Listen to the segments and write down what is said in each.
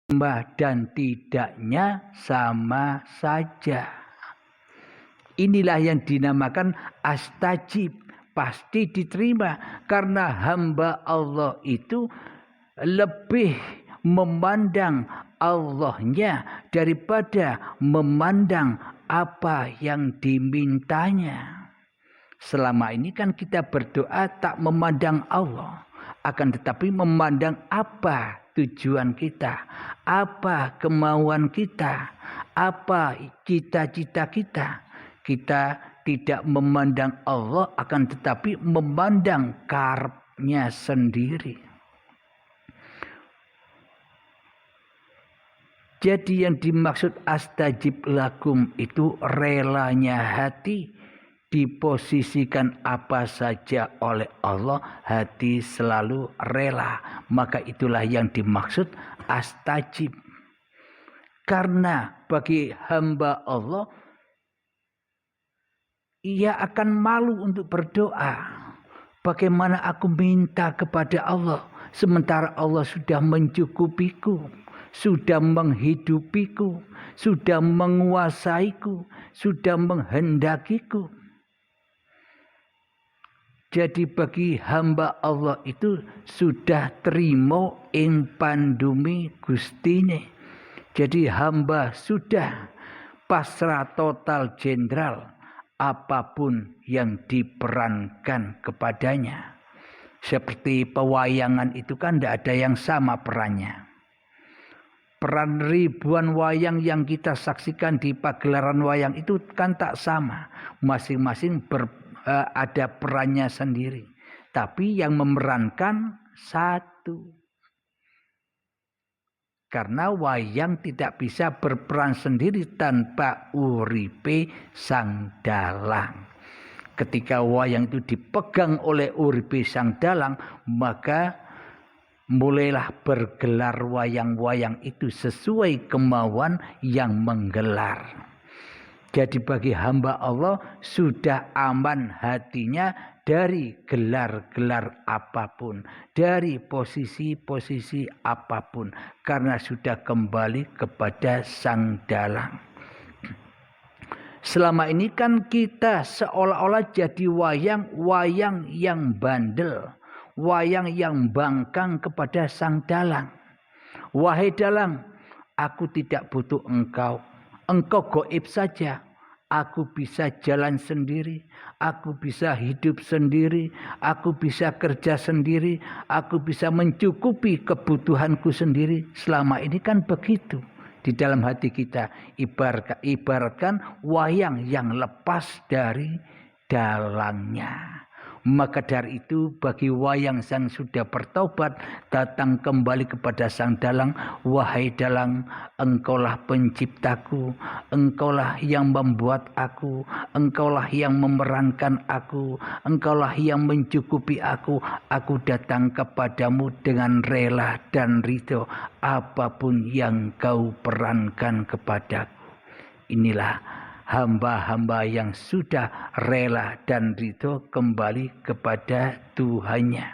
dan tidaknya sama saja. Inilah yang dinamakan astajib, pasti diterima karena hamba Allah itu lebih memandang Allahnya daripada memandang apa yang dimintanya. Selama ini kan kita berdoa tak memandang Allah, akan tetapi memandang apa tujuan kita, apa kemauan kita, apa cita-cita kita. Kita tidak memandang Allah, akan tetapi memandang karepnya sendiri. Jadi yang dimaksud astajib lakum itu relanya hati, diposisikan apa saja oleh Allah, hati selalu rela. Maka itulah yang dimaksud astajib. Karena bagi hamba Allah, ia akan malu untuk berdoa. Bagaimana aku minta kepada Allah, sementara Allah sudah mencukupiku, sudah menghidupiku, sudah menguasaiku, sudah menghendakiku. Jadi bagi hamba Allah itu sudah terima ing pandumi Gustine. Jadi hamba sudah pasrah total jenderal apapun yang diperankan kepadanya. Seperti pewayangan itu kan tidak ada yang sama perannya. Peran ribuan wayang yang kita saksikan di pagelaran wayang itu kan tak sama. Masing-masing ada perannya sendiri. Tapi yang memerankan satu. Karena wayang tidak bisa berperan sendiri tanpa uripe sang dalang. Ketika wayang itu dipegang oleh uripe sang dalang, maka mulailah bergelar wayang-wayang itu sesuai kemauan yang menggelar. Jadi bagi hamba Allah sudah aman hatinya dari gelar-gelar apapun, dari posisi-posisi apapun, karena sudah kembali kepada sang dalang. Selama ini kan kita seolah-olah jadi wayang yang bandel, wayang yang bangkang kepada sang dalang. Wahai dalang, aku tidak butuh engkau. Engkau gaib saja. Aku bisa jalan sendiri, aku bisa hidup sendiri, aku bisa kerja sendiri, aku bisa mencukupi kebutuhanku sendiri. Selama ini kan begitu di dalam hati kita. Ibaratkan wayang yang lepas dari dalangnya. Maka dari itu bagi wayang yang sudah bertobat datang kembali kepada sang dalang, wahai dalang, engkaulah penciptaku, engkaulah yang membuat aku, engkaulah yang memerankan aku, engkaulah yang mencukupi aku datang kepadamu dengan rela dan ridho apapun yang kau perankan kepadaku. Inilah hamba-hamba yang sudah rela dan ridho kembali kepada Tuhannya.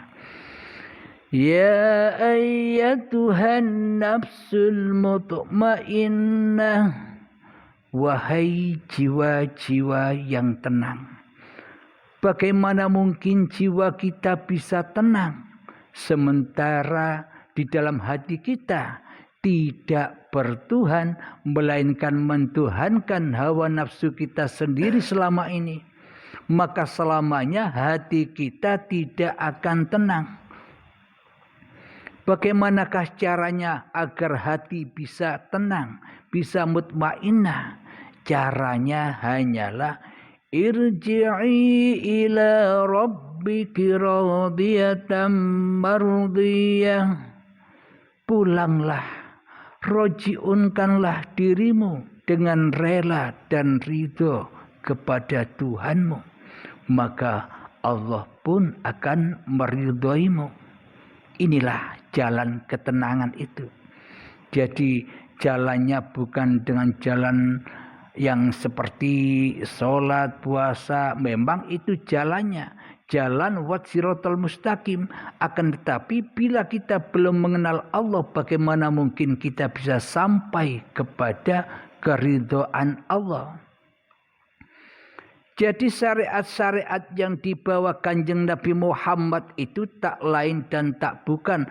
Ya ayyatuhan nafsul mutmainnah, wahai jiwa-jiwa yang tenang. Bagaimana mungkin jiwa kita bisa tenang sementara di dalam hati kita tidak bertuhan, melainkan mentuhankan hawa nafsu kita sendiri selama ini, maka selamanya hati kita tidak akan tenang. Bagaimanakah caranya agar hati bisa tenang, bisa mutmainnah? Caranya hanyalah irji'i ila rabbiki radiyatan mardiyah. Pulanglah, rojiunkanlah dirimu dengan rela dan ridho kepada Tuhanmu, maka Allah pun akan meridhoimu. Inilah jalan ketenangan itu. Jadi jalannya bukan dengan jalan yang seperti sholat, puasa, memang itu jalannya. jalan siratal mustaqim. Akan tetapi bila kita belum mengenal Allah, bagaimana mungkin kita bisa sampai kepada keridhaan Allah? Jadi syariat-syariat yang dibawa Kanjeng Nabi Muhammad itu tak lain dan tak bukan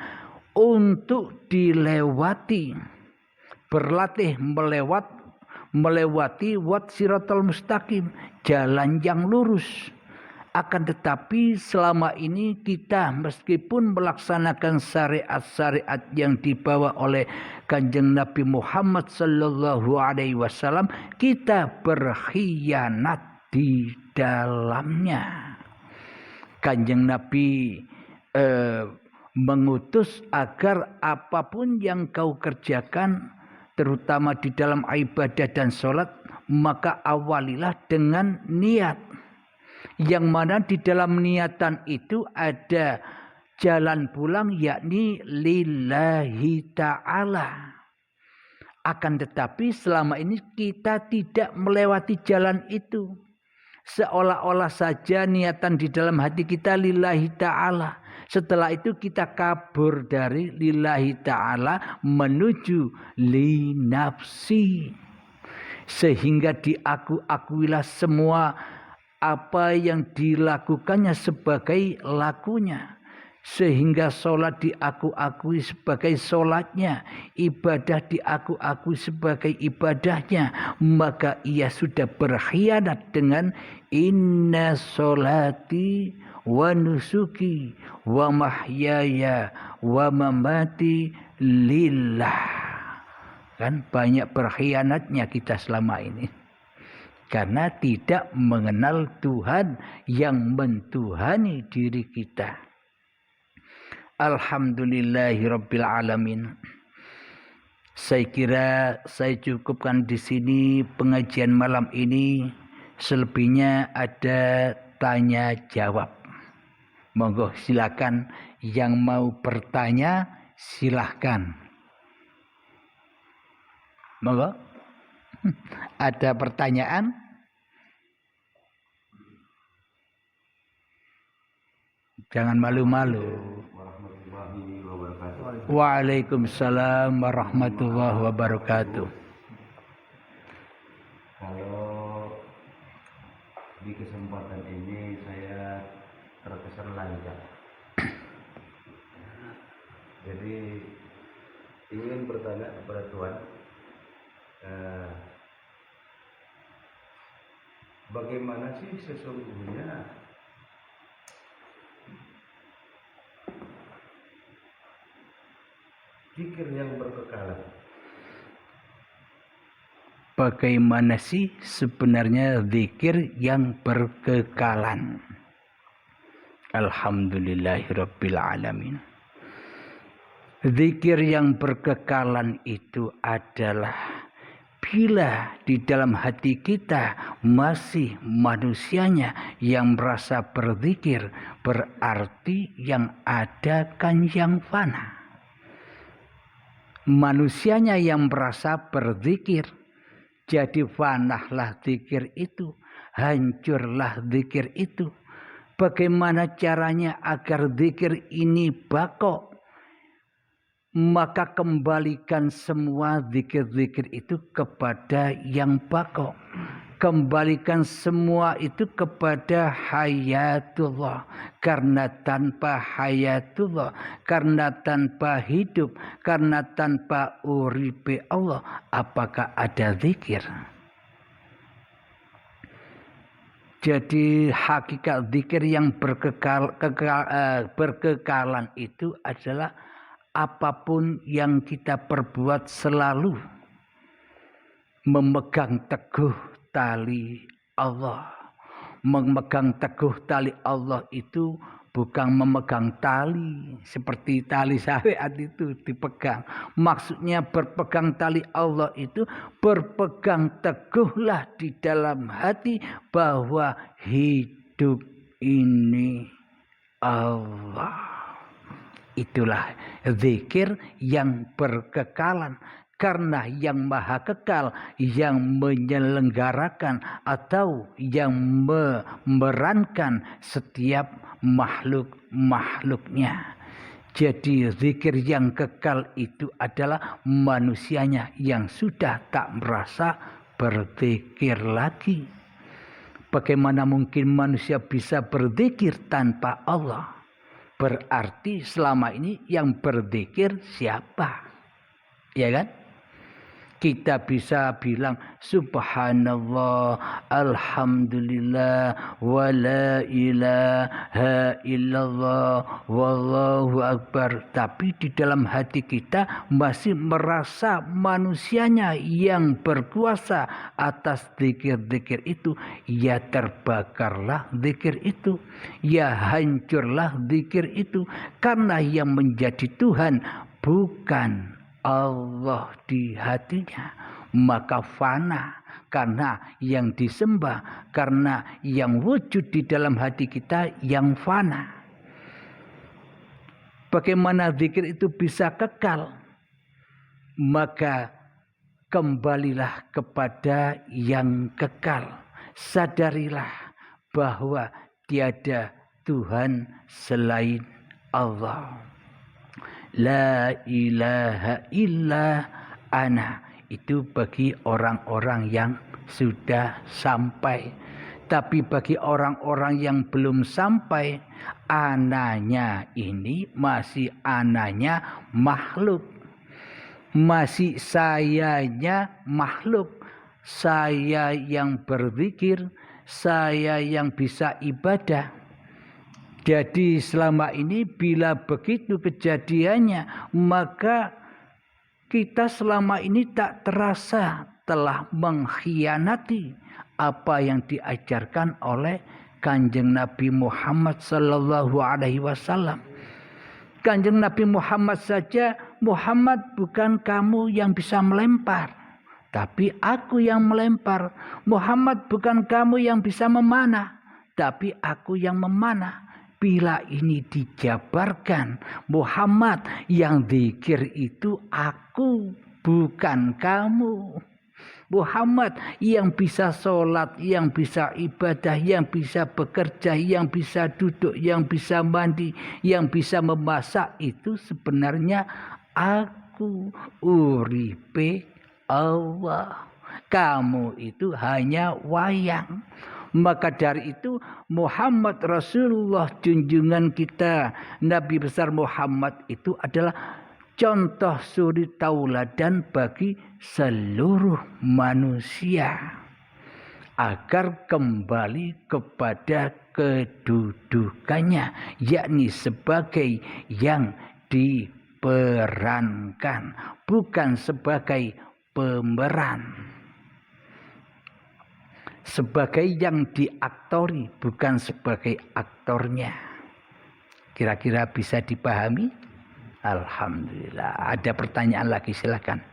untuk dilewati, berlatih melewati siratal mustaqim, jalan yang lurus. Akan tetapi selama ini kita meskipun melaksanakan syariat-syariat yang dibawa oleh Kanjeng Nabi Muhammad sallallahu alaihi wasallam, kita berkhianat di dalamnya. Kanjeng Nabi mengutus agar apapun yang kau kerjakan, terutama di dalam ibadah dan sholat, maka awalilah dengan niat. Yang mana di dalam niatan itu ada jalan pulang, yakni lillahi ta'ala. Akan tetapi selama ini kita tidak melewati jalan itu. Seolah-olah saja niatan di dalam hati kita lillahi ta'ala. Setelah itu kita kabur dari lillahi ta'ala menuju li nafsi. Sehingga diakuilah semua apa yang dilakukannya sebagai lakunya. Sehingga sholat diakui sebagai sholatnya, ibadah diakui sebagai ibadahnya, maka ia sudah berkhianat dengan inna sholati wa nusuki wa mahyaya wa mamati lillah. Kan banyak berkhianatnya kita selama ini karena tidak mengenal Tuhan yang mentuhani diri kita. Alhamdulillahirabbil alamin. Saya kira saya cukupkan di sini pengajian malam ini. Selebihnya ada tanya jawab. Monggo silakan yang mau bertanya silahkan. Monggo. Ada pertanyaan? Jangan malu-malu. Waalaikumsalam warahmatullahi wabarakatuh. Kalau di kesempatan ini saya terkesan lancar. Jadi ingin bertanya kepada Tuhan, bagaimana sih sesungguhnya zikir yang berkekalan? Bagaimana sih sebenarnya zikir yang berkekalan? Alhamdulillahirabbil alamin. Zikir yang berkekalan itu adalah bila di dalam hati kita masih manusianya yang merasa berzikir, berarti yang ada kan yang fana. Manusianya yang merasa berzikir, jadi fanahlah zikir itu, hancurlah zikir itu. Bagaimana caranya agar zikir ini bako? Maka kembalikan semua zikir-zikir itu kepada yang bako. Kembalikan semua itu kepada hayatullah. Karena tanpa hayatullah, karena tanpa hidup, karena tanpa uripe Allah, apakah ada zikir? Jadi hakikat zikir yang berkekalan itu adalah apapun yang kita perbuat selalu memegang teguh tali Allah. Memegang teguh tali Allah itu bukan memegang tali seperti tali syariat itu dipegang. Maksudnya berpegang tali Allah itu berpegang teguhlah di dalam hati bahwa hidup ini Allah. Itulah zikir yang berkekalan. Karena yang maha kekal, yang menyelenggarakan atau yang memerankan setiap makhluk-makhluknya. Jadi zikir yang kekal itu adalah manusianya yang sudah tak merasa berzikir lagi. Bagaimana mungkin manusia bisa berzikir tanpa Allah? Berarti selama ini yang berzikir siapa? Ya kan? Kita bisa bilang subhanallah, alhamdulillah, wa la ilaha illallah, wallahu akbar. Tapi di dalam hati kita masih merasa manusianya yang berkuasa atas zikir-zikir itu. Ya terbakarlah zikir itu, ya hancurlah zikir itu. Karena yang menjadi Tuhan bukan Allah di hatinya, maka fana. Karena yang disembah, karena yang wujud di dalam hati kita yang fana. Bagaimana zikir itu bisa kekal? Maka kembalilah kepada yang kekal. Sadarilah bahwa tiada Tuhan selain Allah. La ilaha illa ana. Itu bagi orang-orang yang sudah sampai. Tapi bagi orang-orang yang belum sampai, ananya ini masih ananya makhluk. Masih sayanya makhluk. Saya yang berzikir, saya yang bisa ibadah. Jadi selama ini bila begitu kejadiannya, maka kita selama ini tak terasa telah mengkhianati apa yang diajarkan oleh Kanjeng Nabi Muhammad sallallahu alaihi wasallam. Kanjeng Nabi Muhammad saja, Muhammad bukan kamu yang bisa melempar, tapi aku yang melempar. Muhammad bukan kamu yang bisa memanah, tapi aku yang memanah. Bila ini dijabarkan, Muhammad yang zikir itu aku, bukan kamu. Muhammad yang bisa sholat, yang bisa ibadah, yang bisa bekerja, yang bisa duduk, yang bisa mandi, yang bisa memasak, itu sebenarnya aku. Uripe Allah. Kamu itu hanya wayang. Maka dari itu Muhammad Rasulullah junjungan kita, Nabi besar Muhammad itu adalah contoh suri tauladan bagi seluruh manusia agar kembali kepada kedudukannya, yakni sebagai yang diperankan, bukan sebagai pemeran. Sebagai yang diaktori, bukan sebagai aktornya. Kira-kira bisa dipahami? Alhamdulillah. Ada pertanyaan lagi, silakan.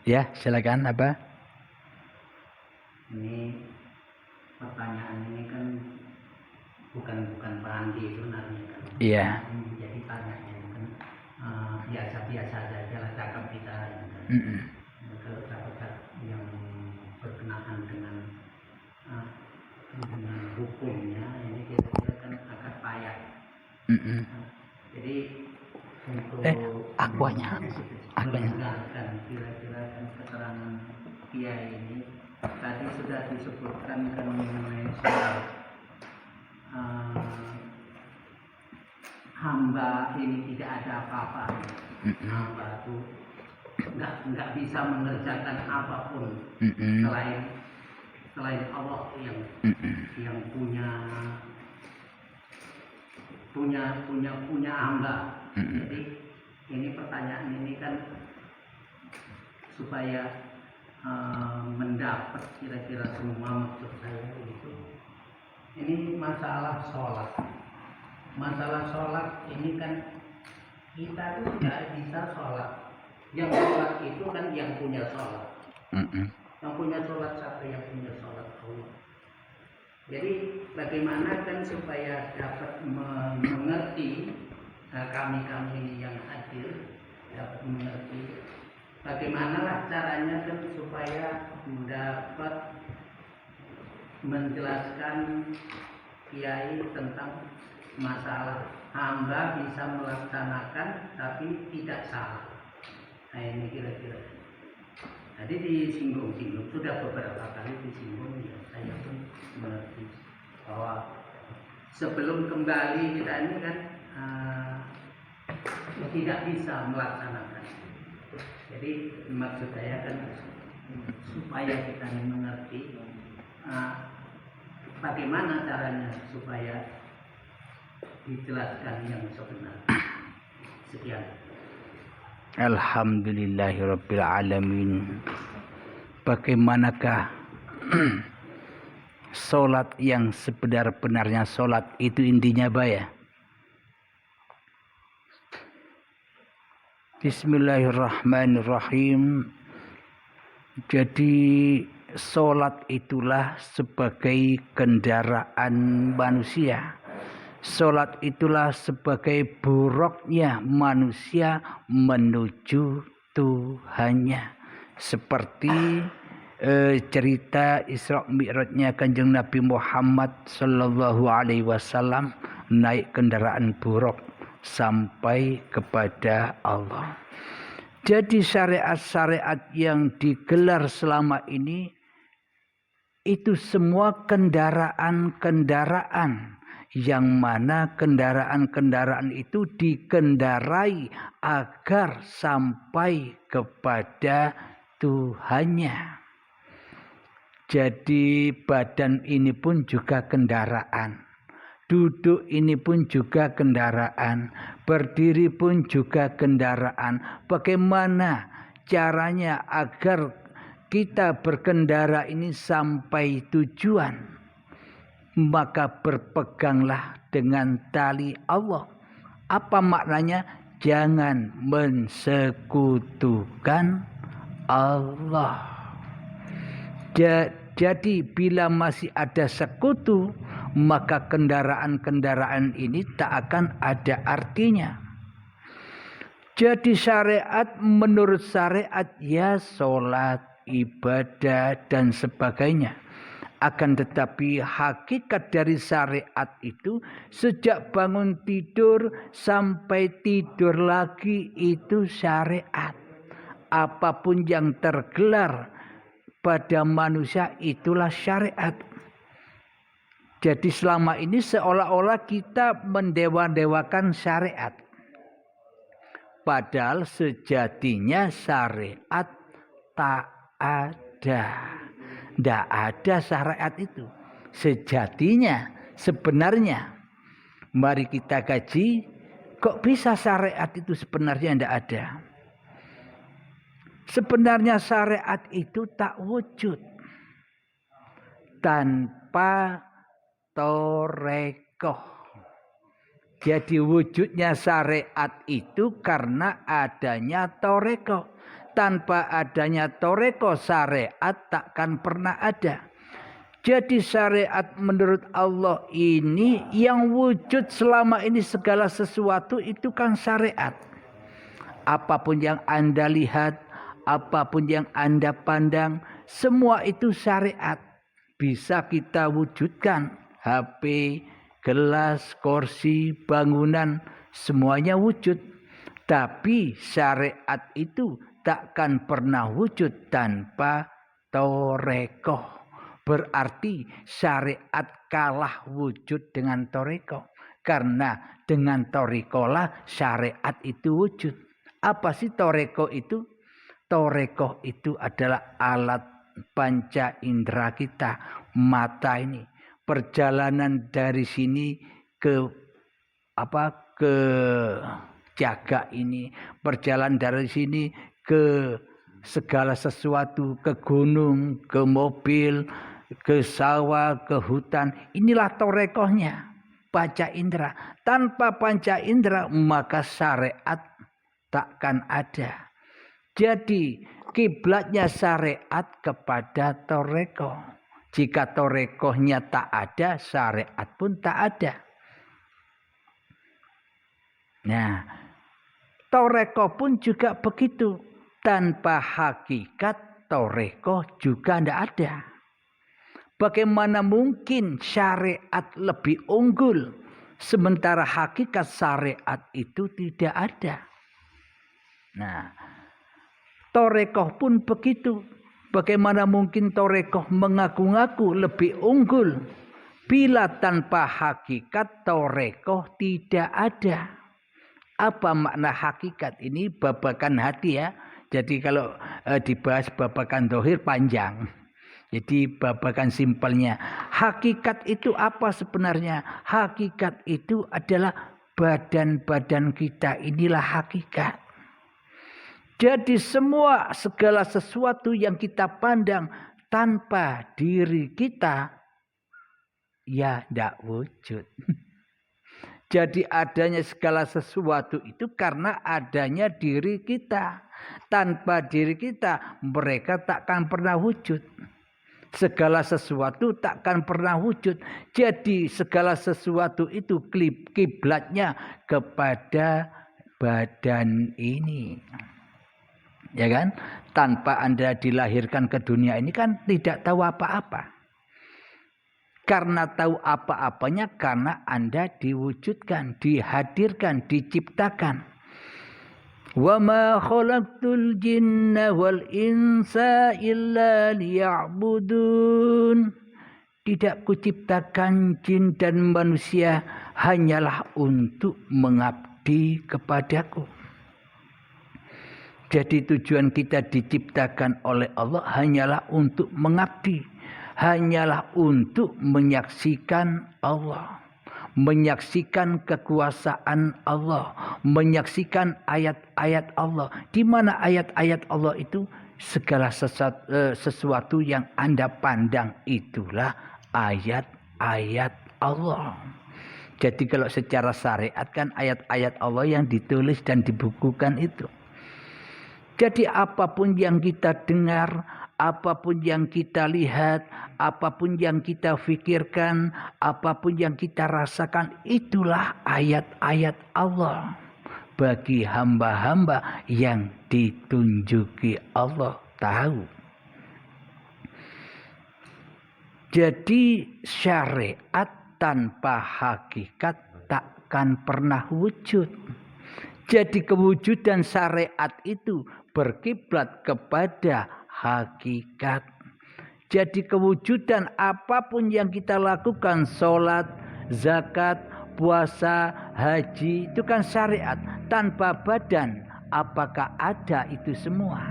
Ya, silakan. Apa? Ini pertanyaan ini kan bukan Pak sebenarnya kan. Iya. Jadi tanyanya kan biasa-biasa saja lah cakap kita. Kalau cakap yang berkenaan dengan hukumnya ini kira-kira kan agak payah. Jadi untuk akuanya. mendengarkan kira-kira kan keterangan kiai ini tadi sudah disebutkan kan mengenai soal hamba ini tidak ada apa-apa. Hamba itu nggak bisa mengerjakan apapun selain Allah yang punya hamba. Jadi ini pertanyaan ini kan supaya mendapat kira-kira semua maksud saya itu. Ini masalah sholat. Masalah sholat ini kan kita tuh tidak bisa sholat. Yang sholat itu kan yang punya sholat. Yang punya sholat siapa? Yang punya sholat Allah. Jadi bagaimana kan supaya dapat mengerti kami yang hadir dapat mengerti bagaimana caranya kan supaya dapat menjelaskan kiai tentang masalah hamba bisa melaksanakan tapi tidak salah. Nah ini kira-kira. Jadi disinggung-singgung, sudah beberapa kali disinggung, ya saya pun mengerti bahwa sebelum kembali kita ini kan tidak bisa melaksanakan. Jadi maksud saya kan supaya kita ini mengerti bagaimana caranya supaya dijelaskan yang sebenarnya. Sekian. Alhamdulillahirabbil alamin. Bagaimanakah salat yang sebenar-benarnya salat itu intinya ya? Bismillahirrahmanirrahim. Jadi salat itulah sebagai kendaraan manusia. Salat itulah sebagai buruknya manusia menuju Tuhannya. Seperti cerita Isra Mi'rajnya Kanjeng Nabi Muhammad sallallahu alaihi wasallam naik kendaraan buruk sampai kepada Allah. Jadi syariat-syariat yang digelar selama ini itu semua kendaraan-kendaraan yang mana kendaraan-kendaraan itu dikendarai agar sampai kepada Tuhannya. Jadi badan ini pun juga kendaraan. Duduk ini pun juga kendaraan. Berdiri pun juga kendaraan. Bagaimana caranya agar kita berkendara ini sampai tujuan? Maka berpeganglah dengan tali Allah. Apa maknanya? Jangan mensekutukan Allah. Jadi bila masih ada sekutu, maka kendaraan-kendaraan ini tak akan ada artinya. Jadi syariat menurut syariat ya sholat, ibadah dan sebagainya. Akan tetapi hakikat dari syariat itu sejak bangun tidur sampai tidur lagi itu syariat. Apapun yang tergelar pada manusia itulah syariat. Jadi selama ini seolah-olah kita mendewa-dewakan syariat. Padahal sejatinya syariat tak ada. Tidak ada syariat itu. Sejatinya, sebenarnya. Mari kita kaji. Kok bisa syariat itu sebenarnya tidak ada? Sebenarnya syariat itu tak wujud. Tanpa torekoh. Jadi wujudnya syariat itu karena adanya torekoh. Tanpa adanya toreko syariat takkan pernah ada. Jadi syariat menurut Allah ini yang wujud selama ini segala sesuatu itu kan syariat. Apapun yang Anda lihat, apapun yang Anda pandang, semua itu syariat. Bisa kita wujudkan. HP, gelas, kursi, bangunan, semuanya wujud. Tapi syariat itu takkan pernah wujud tanpa torekoh. Berarti syariat kalah wujud dengan torekoh. Karena dengan torekoh syariat itu wujud. Apa sih torekoh itu? Torekoh itu adalah alat panca indera kita. Mata ini. Perjalanan dari sini ke jaga ini. Perjalanan dari sini ke segala sesuatu, ke gunung, ke mobil, ke sawah, ke hutan. Inilah torekohnya, panca indera. Tanpa panca indera maka syariat takkan ada. Jadi kiblatnya syariat kepada torekoh. Jika torekohnya tak ada, syariat pun tak ada. Nah, toreko pun juga begitu. Tanpa hakikat toreko juga tidak ada. Bagaimana mungkin syariat lebih unggul sementara hakikat syariat itu tidak ada. Nah, torekoh pun begitu. Bagaimana mungkin torekoh mengaku-ngaku lebih unggul bila tanpa hakikat torekoh tidak ada. Apa makna hakikat ini? Babakan hati ya. Jadi kalau dibahas babakan dohir panjang. Jadi babakan simpelnya. Hakikat itu apa sebenarnya? Hakikat itu adalah badan-badan kita. Inilah hakikat. Jadi segala sesuatu yang kita pandang tanpa diri kita, ya tidak wujud. Jadi adanya segala sesuatu itu karena adanya diri kita. Tanpa diri kita, mereka takkan pernah wujud. Segala sesuatu takkan pernah wujud. Jadi segala sesuatu itu kiblatnya kepada badan ini. Ya kan? Tanpa Anda dilahirkan ke dunia ini kan tidak tahu apa-apa. Karena tahu apa-apanya karena Anda diwujudkan, dihadirkan, diciptakan. Wa ma khalaqtul jinna wal insa illa liya'budun. Tidak kuciptakan jin dan manusia hanyalah untuk mengabdi kepadaku. Jadi tujuan kita diciptakan oleh Allah hanyalah untuk mengabdi. Hanyalah untuk menyaksikan Allah. Menyaksikan kekuasaan Allah. Menyaksikan ayat-ayat Allah. Di mana ayat-ayat Allah itu segala sesuatu yang Anda pandang itulah ayat-ayat Allah. Jadi kalau secara syariat kan ayat-ayat Allah yang ditulis dan dibukukan itu. Jadi apapun yang kita dengar, apapun yang kita lihat, apapun yang kita fikirkan, apapun yang kita rasakan, itulah ayat-ayat Allah bagi hamba-hamba yang ditunjuki Allah tahu. Jadi syariat tanpa hakikat takkan pernah wujud. Jadi kewujudan syariat itu berkiblat kepada hakikat. Jadi kewujudan apapun yang kita lakukan, sholat, zakat, puasa, haji, itu kan syariat. Tanpa badan, apakah ada itu semua?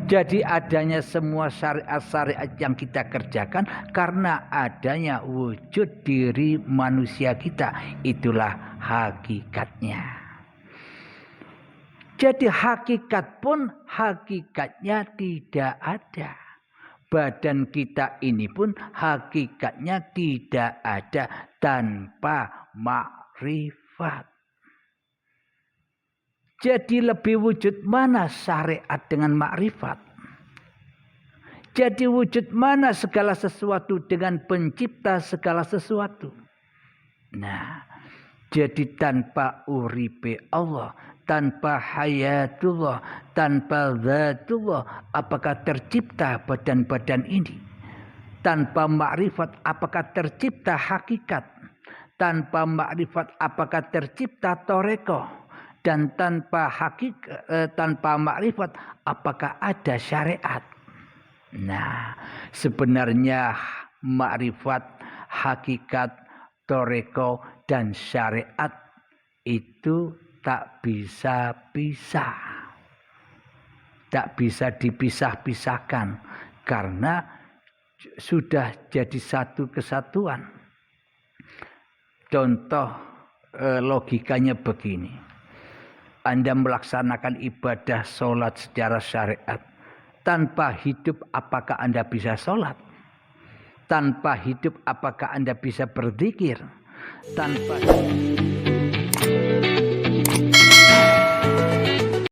Jadi adanya semua syariat-syariat yang kita kerjakan karena adanya wujud diri manusia kita. Itulah hakikatnya. Jadi hakikat pun hakikatnya tidak ada. Badan kita ini pun hakikatnya tidak ada tanpa makrifat. Jadi lebih wujud mana syariat dengan makrifat? Jadi wujud mana segala sesuatu dengan pencipta segala sesuatu? Nah, jadi tanpa uripe Allah, tanpa hayatullah, tanpa zatullah, apakah tercipta badan-badan ini? Tanpa makrifat, apakah tercipta hakikat? Tanpa makrifat, apakah tercipta toreko? Dan tanpa tanpa makrifat, apakah ada syariat? Nah, sebenarnya makrifat, hakikat, toreko, dan syariat itu tak bisa pisah. Tak bisa dipisah-pisahkan karena sudah jadi satu kesatuan. Contoh logikanya begini. Anda melaksanakan ibadah sholat secara syariat. Tanpa hidup apakah Anda bisa sholat? Tanpa hidup apakah Anda bisa berzikir? Tanpa